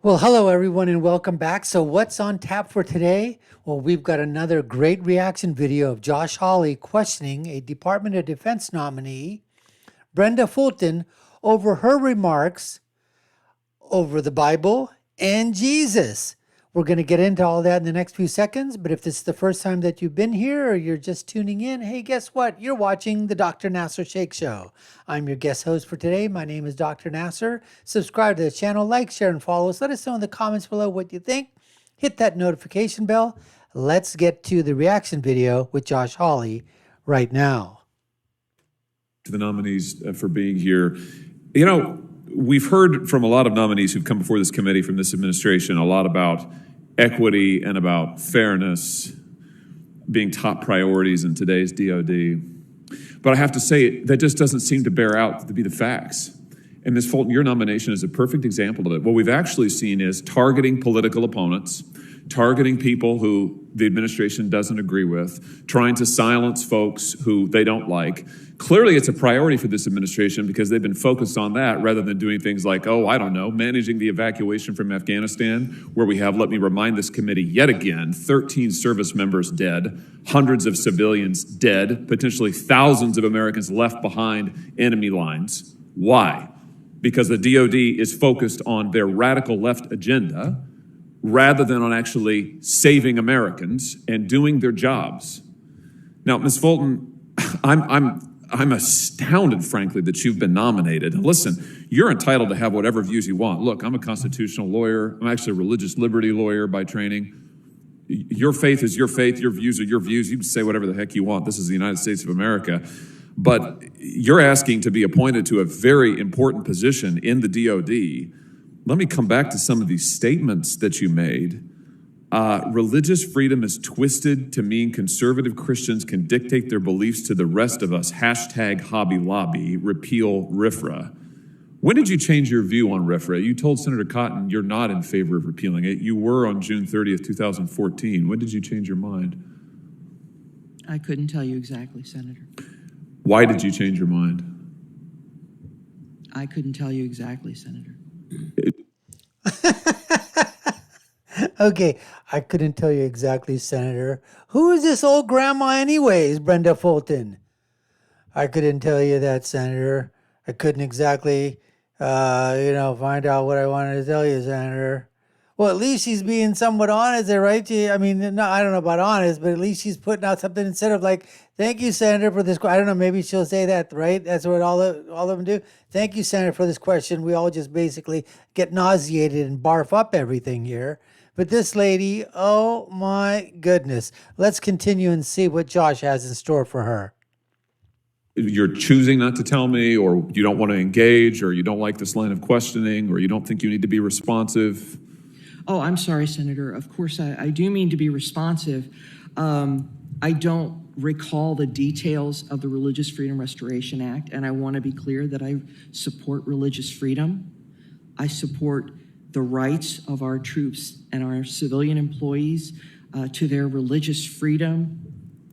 Well, hello everyone and welcome back. So what's on tap for today? Well, we've got another great reaction video of Josh Hawley questioning a Department of Defense nominee, Brenda Fulton, over her remarks over the Bible and Jesus. We're going to get into all that in the next few seconds, but if this is the first time that you've been here or you're just tuning in, hey, guess what? You're watching the Dr. Nasir Shaikh Show. I'm your guest host for today. My name is Dr. Nasir. Subscribe to the channel, like, share, and follow us. Let us know in the comments below what you think. Hit that notification bell. Let's get to the reaction video with Josh Hawley right now. To the nominees for being here. You know, we've heard from a lot of nominees who've come before this committee from this administration a lot about equity and about fairness being top priorities in today's DOD. But I have to say, that just doesn't seem to bear out to be the facts. And Ms. Fulton, your nomination is a perfect example of it. What we've actually seen is targeting political opponents, targeting people who the administration doesn't agree with, trying to silence folks who they don't like. Clearly, it's a priority for this administration because they've been focused on that rather than doing things like, managing the evacuation from Afghanistan, where we have, let me remind this committee yet again, 13 service members dead, hundreds of civilians dead, potentially thousands of Americans left behind enemy lines. Why? Because the DOD is focused on their radical left agenda rather than on actually saving Americans and doing their jobs. Now, Ms. Fulton, I'm astounded, frankly, that you've been nominated. And listen, you're entitled to have whatever views you want. Look, I'm a constitutional lawyer. I'm actually a religious liberty lawyer by training. Your faith is your faith. Your views are your views. You can say whatever the heck you want. This is the United States of America. But you're asking to be appointed to a very important position in the DOD. Let me come back to some of these statements that you made. Religious freedom is twisted to mean conservative Christians can dictate their beliefs to the rest of us. Hashtag Hobby Lobby, repeal RFRA. When did you change your view on RFRA? You told Senator Cotton you're not in favor of repealing it. You were on June 30th, 2014. When did you change your mind? I couldn't tell you exactly, Senator. Why did you change your mind? I couldn't tell you exactly, Senator. Okay, I couldn't tell you exactly, Senator. Who is this old grandma anyways, Brenda Fulton? I couldn't tell you that, Senator. I couldn't exactly, find out what I wanted to tell you, Senator. Well, at least she's being somewhat honest, right? I don't know about honest, but at least she's putting out something instead of like, thank you, Senator, for this. I don't know, maybe she'll say that, right? That's what all of them do. Thank you, Senator, for this question. We all just basically get nauseated and barf up everything here. But this lady, oh my goodness. Let's continue and see what Josh has in store for her. You're choosing not to tell me, or you don't want to engage, or you don't like this line of questioning, or you don't think you need to be responsive. Oh, I'm sorry, Senator. Of course, I do mean to be responsive. I don't recall the details of the Religious Freedom Restoration Act, and I want to be clear that I support religious freedom. I support the rights of our troops and our civilian employees to their religious freedom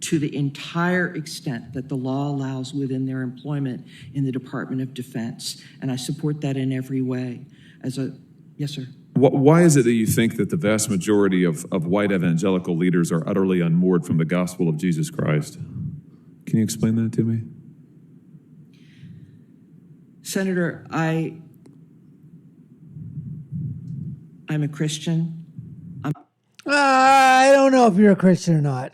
to the entire extent that the law allows within their employment in the Department of Defense. And I support that in every way. Yes, sir. Why is it that you think that the vast majority of white evangelical leaders are utterly unmoored from the gospel of Jesus Christ? Can you explain that to me? Senator, I'm a Christian. I don't know if you're a Christian or not.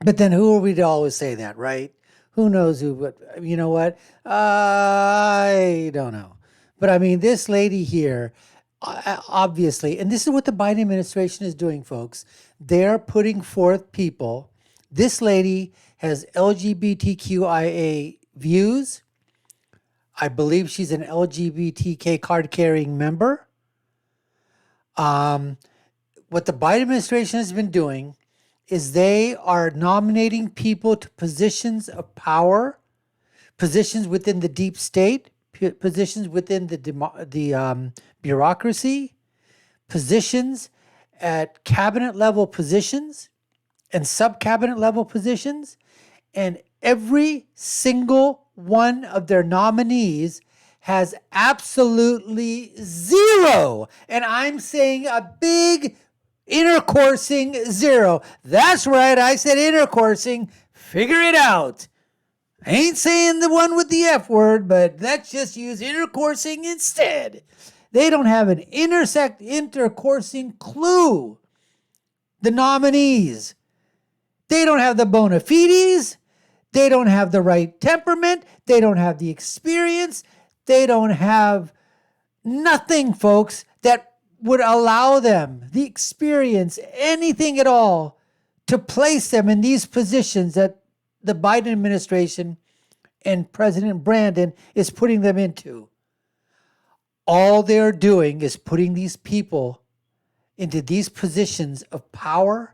But then who are we to always say that, right? Who knows who, but you know what? I don't know. But I mean, this lady here, obviously, and this is what the Biden administration is doing, folks. They're putting forth people. This lady has LGBTQIA views. I believe she's an LGBTK card-carrying member. What the Biden administration has been doing is they are nominating people to positions of power, positions within the deep state, positions within the bureaucracy, positions at cabinet level positions and sub-cabinet level positions, and every single one of their nominees has absolutely zero. And I'm saying a big intercoursing zero. That's right, I said intercoursing. Figure it out. I ain't saying the one with the F word, but let's just use intercoursing instead. They don't have an intercoursing clue. The nominees. They don't have the bona fides. They don't have the right temperament. They don't have the experience. They don't have nothing, folks, that would allow them the experience, anything at all, to place them in these positions that the Biden administration and President Brandon is putting them into. All they're doing is putting these people into these positions of power,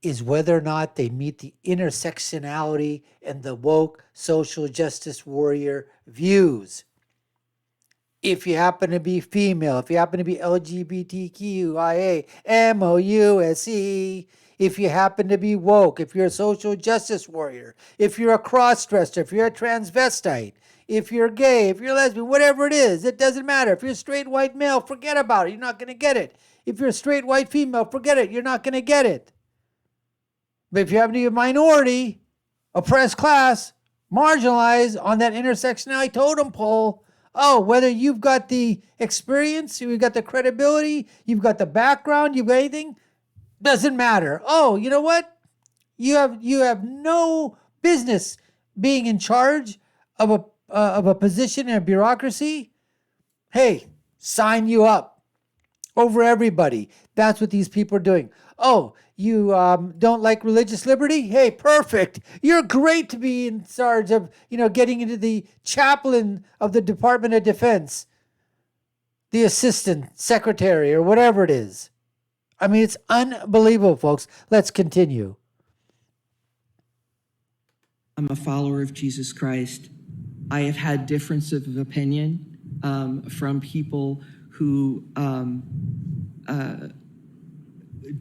is whether or not they meet the intersectionality and the woke social justice warrior views. If you happen to be female, if you happen to be LGBTQIA, MOUSE, if you happen to be woke, if you're a social justice warrior, if you're a cross-dresser, if you're a transvestite, if you're gay, if you're lesbian, whatever it is, it doesn't matter. If you're a straight white male, forget about it. You're not going to get it. If you're a straight white female, forget it. You're not going to get it. But if you happen to be a minority, oppressed class, marginalized on that intersectionality totem pole, oh, whether you've got the experience, you've got the credibility, you've got the background, you've got anything, doesn't matter. Oh, you know what? You have no business being in charge of a position in a bureaucracy. Hey, sign you up over everybody. That's what these people are doing. Oh, you don't like religious liberty? Hey, perfect. You're great to be in charge of, getting into the chaplain of the Department of Defense, the assistant secretary, or whatever it is. I mean, it's unbelievable, folks. Let's continue. I'm a follower of Jesus Christ. I have had differences of opinion from people who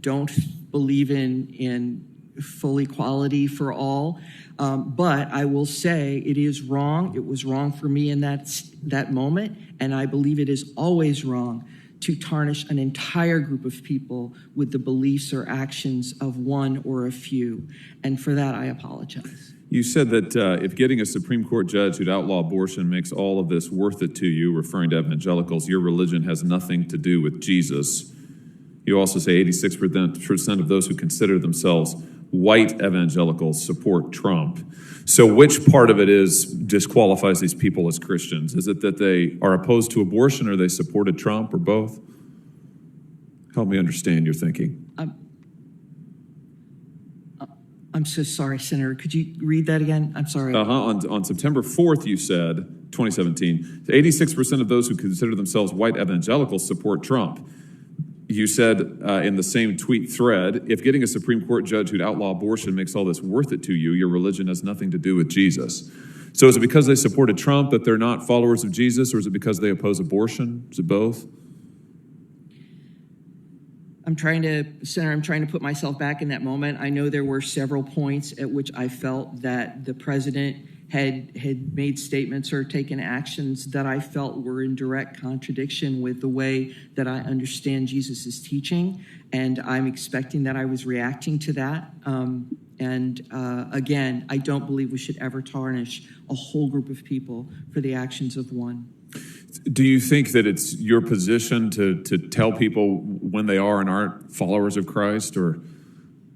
don't believe in full equality for all. But I will say it is wrong. It was wrong for me in that moment, and I believe it is always wrong to tarnish an entire group of people with the beliefs or actions of one or a few. And for that, I apologize. You said that if getting a Supreme Court judge who'd outlaw abortion makes all of this worth it to you, referring to evangelicals, your religion has nothing to do with Jesus. You also say 86% of those who consider themselves white evangelicals support Trump. So which part of it disqualifies these people as Christians? Is it that they are opposed to abortion, or they supported Trump, or both? Help me understand your thinking. I'm so sorry, Senator. Could you read that again? I'm sorry. On September 4th, you said, 2017, 86% of those who consider themselves white evangelicals support Trump. You said in the same tweet thread, if getting a Supreme Court judge who'd outlaw abortion makes all this worth it to you, your religion has nothing to do with Jesus. So is it because they supported Trump that they're not followers of Jesus, or is it because they oppose abortion? Is it both? Senator, I'm trying to put myself back in that moment. I know there were several points at which I felt that the president had made statements or taken actions that I felt were in direct contradiction with the way that I understand Jesus' teaching. And I'm expecting that I was reacting to that. Again, I don't believe we should ever tarnish a whole group of people for the actions of one. Do you think that it's your position to tell people when they are and aren't followers of Christ or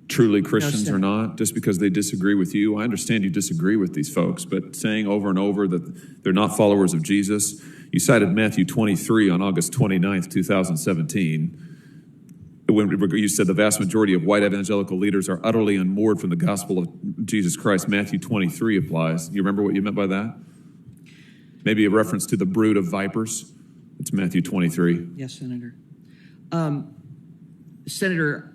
truly Christians or not, just because they disagree with you? I understand you disagree with these folks, but saying over and over that they're not followers of Jesus. You cited Matthew 23 on August 29th, 2017, when you said the vast majority of white evangelical leaders are utterly unmoored from the gospel of Jesus Christ. Matthew 23 applies. You remember what you meant by that? Maybe a reference to the brood of vipers. It's Matthew 23. Yes, Senator. Senator,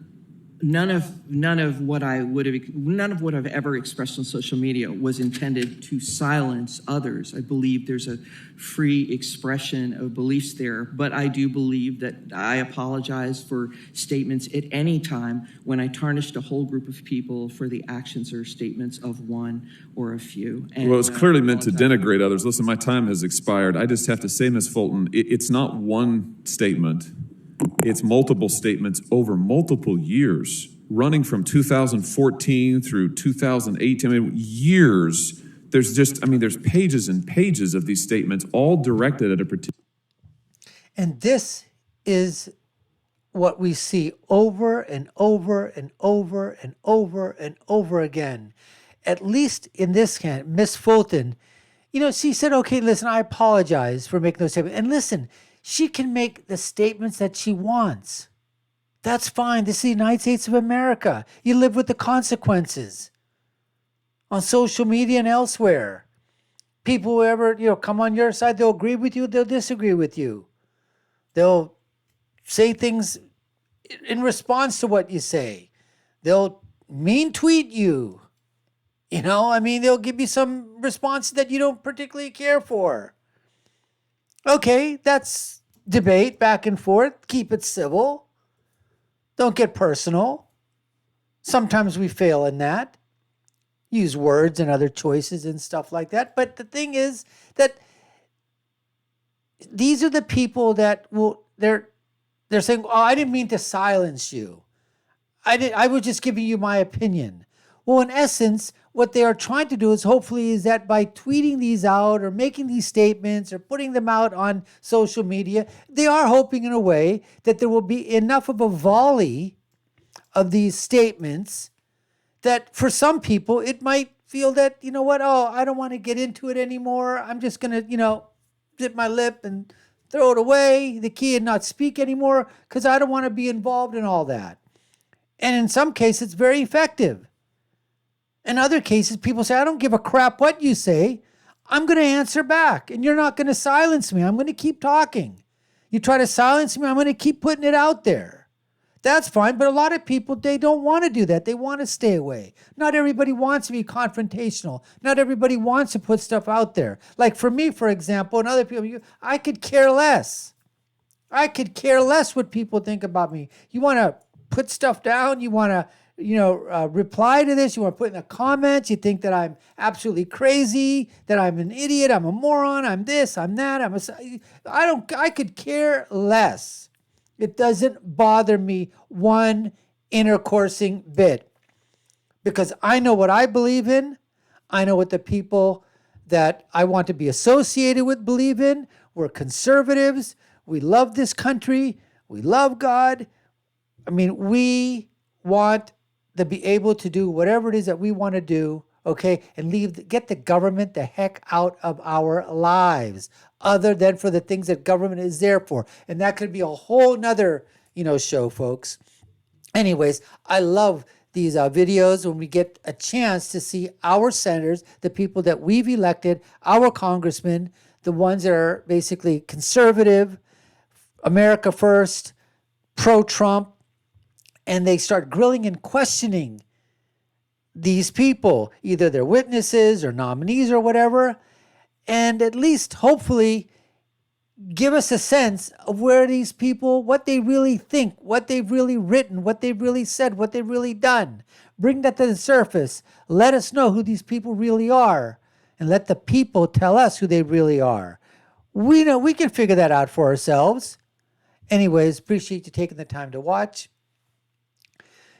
none of what I've ever expressed on social media was intended to silence others. I believe there's a free expression of beliefs there, but I do believe that I apologize for statements at any time when I tarnished a whole group of people for the actions or statements of one or a few. And Well, it's clearly meant to denigrate others. Listen, my time has expired. I just have to say, Ms. Fulton, it's not one statement. It's multiple statements over multiple years, running from 2014 through 2018. I mean, years. There's pages and pages of these statements, all directed at a particular. And this is what we see over and over and over and over and over again. At least in this case, Miss Fulton, she said, okay, listen, I apologize for making those statements. And listen, she can make the statements that she wants. That's fine. This is the United States of America. You live with the consequences. On social media and elsewhere, people who ever, come on your side, they'll agree with you, they'll disagree with you. They'll say things in response to what you say. They'll mean tweet you. They'll give you some response that you don't particularly care for. Okay, that's debate back and forth. Keep it civil. Don't get personal. Sometimes we fail in that. Use words and other choices and stuff like that. But the thing is that these are the people that they're saying, oh, I didn't mean to silence you. I was just giving you my opinion. Well, in essence, what they are trying to do is that by tweeting these out or making these statements or putting them out on social media, they are hoping in a way that there will be enough of a volley of these statements that for some people, it might feel that, I don't want to get into it anymore. I'm just going to, zip my lip and throw it away, the key, and not speak anymore because I don't want to be involved in all that. And in some cases, it's very effective. In other cases, people say, I don't give a crap what you say. I'm going to answer back, and you're not going to silence me. I'm going to keep talking. You try to silence me, I'm going to keep putting it out there. That's fine, but a lot of people, they don't want to do that. They want to stay away. Not everybody wants to be confrontational. Not everybody wants to put stuff out there. Like for me, for example, and other people, I could care less. I could care less what people think about me. You want to put stuff down? You want to reply to this, you want to put in the comments, you think that I'm absolutely crazy, that I'm an idiot, I'm a moron, I'm this, I'm that, I could care less. It doesn't bother me one intercoursing bit because I know what I believe in. I know what the people that I want to be associated with believe in. We're conservatives. We love this country. We love God. We want to be able to do whatever it is that we want to do, okay, and get the government the heck out of our lives, other than for the things that government is there for. And that could be a whole nother, show, folks. Anyways, I love these videos when we get a chance to see our senators, the people that we've elected, our congressmen, the ones that are basically conservative, America first, pro-Trump, and they start grilling and questioning these people, either they're witnesses or nominees or whatever, and at least hopefully give us a sense of where these people, what they really think, what they've really written, what they've really said, what they've really done. Bring that to the surface. Let us know who these people really are, and let the people tell us who they really are. We know we can figure that out for ourselves. Anyways, appreciate you taking the time to watch.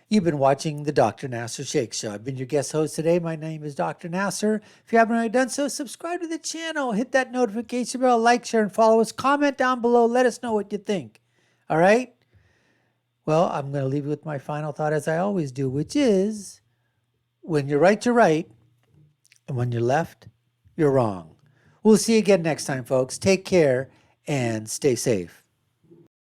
You've been watching the Dr. Nasir Shaikh Show. I've been your guest host today. My name is Dr. Nasir. If you haven't already done so, subscribe to the channel. Hit that notification bell, like, share, and follow us. Comment down below. Let us know what you think. All right? Well, I'm going to leave you with my final thought, as I always do, which is, when you're right, you're right. And when you're left, you're wrong. We'll see you again next time, folks. Take care and stay safe.